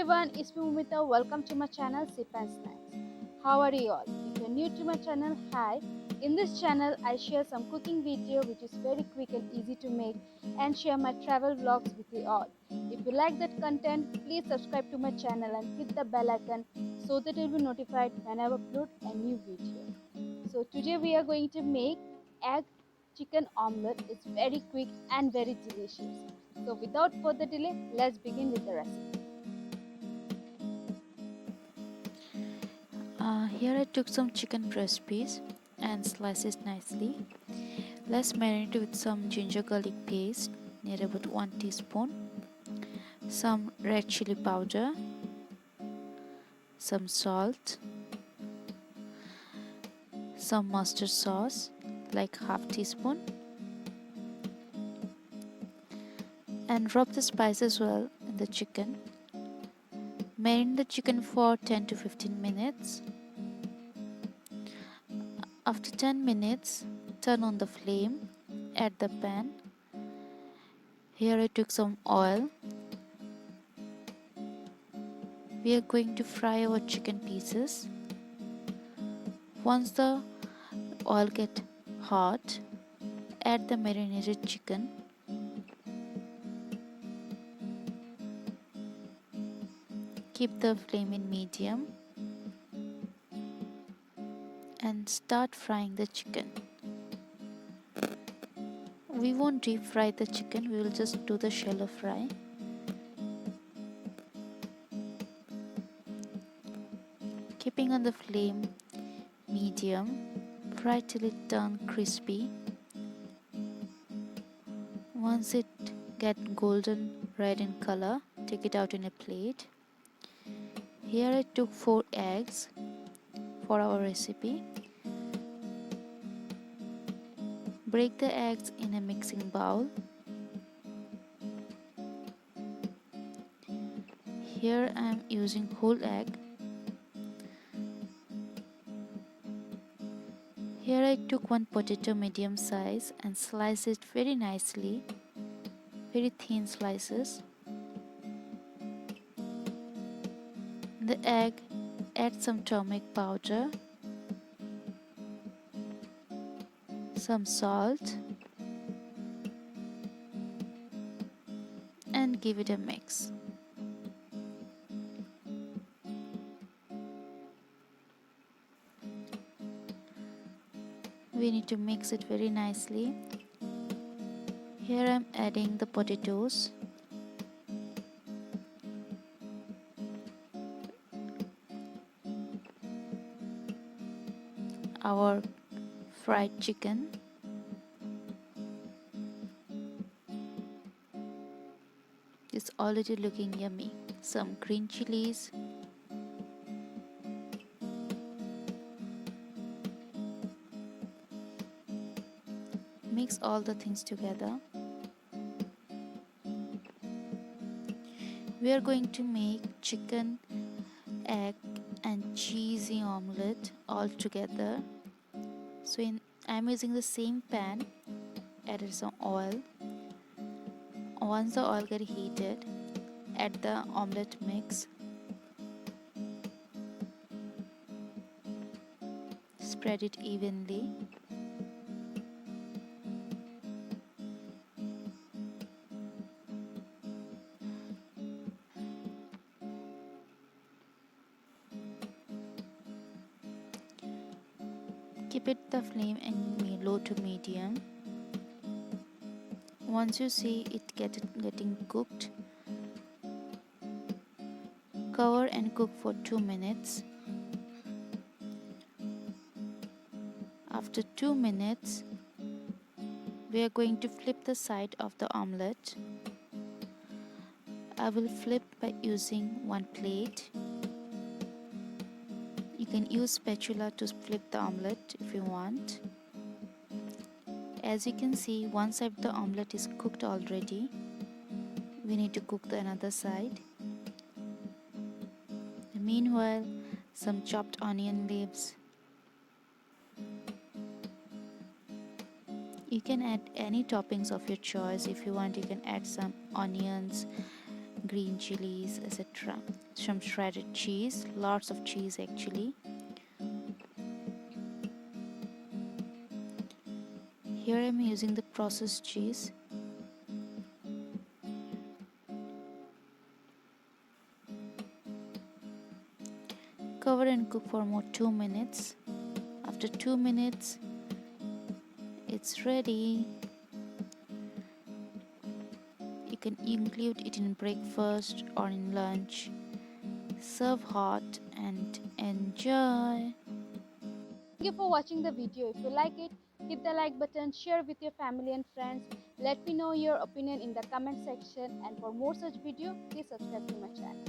everyone, it's me Mumita. Welcome to my channel Sip and Snacks. How are you all? If you're new to my channel, hi. In this channel, I share some cooking video which is very quick and easy to make and share my travel vlogs with you all. If you like that content, please subscribe to my channel and hit the bell icon so that you'll be notified when I upload a new video. So today we are going to make egg chicken omelette. It's very quick and very delicious. So without further delay, let's begin with the recipe. Here I took some chicken breast piece and sliced it nicely. Let's marinate with some ginger garlic paste, near about 1 teaspoon, some red chili powder, some salt, some mustard sauce like half teaspoon, and rub the spices well in the chicken. Marinate the chicken for 10 to 15 minutes. After 10 minutes, turn on the flame, add the pan. Here I took some oil. We are going to fry our chicken pieces. Once the oil get hot, add the marinated chicken. Keep the flame in medium and start frying the chicken. We won't deep fry the chicken, we will just do the shallow fry. Keeping on the flame medium, fry till it turns crispy. Once it get golden red in color, take it out in a plate. Here I took 4 eggs for our recipe. Break the eggs in a mixing bowl. Here I am using whole egg. Here I took 1 potato medium size and sliced it very nicely, very thin slices. In the egg, add some turmeric powder, some salt, and give it a mix. We need to mix it very nicely. Here I am adding the potatoes. Our fried chicken. It's already looking yummy. Some green chilies. Mix all the things together. We are going to make chicken, egg and cheesy omelette all together. So I'm using the same pan, added some oil. Once the oil get heated, add the omelette mix. Spread it evenly. Keep it the flame in low to medium. Once you see it getting cooked, cover and cook for 2 minutes. After 2 minutes, we are going to flip the side of the omelette. I will flip by using one plate. You can use spatula to flip the omelette if you want. As you can see, one side of the omelette is cooked already. We need to cook the another side. Meanwhile, some chopped onion leaves. You can add any toppings of your choice. If you want, you can add some onions green chilies, etc. Some shredded cheese, lots of cheese actually. Here I'm using the processed cheese. Cover and cook for more 2 minutes. After 2 minutes, it's ready. You can include it in breakfast or in lunch. Serve hot and enjoy. Thank you for watching the video. If you like it, hit the like button, share with your family and friends. Let me know your opinion in the comment section, and for more such video, please subscribe to my channel.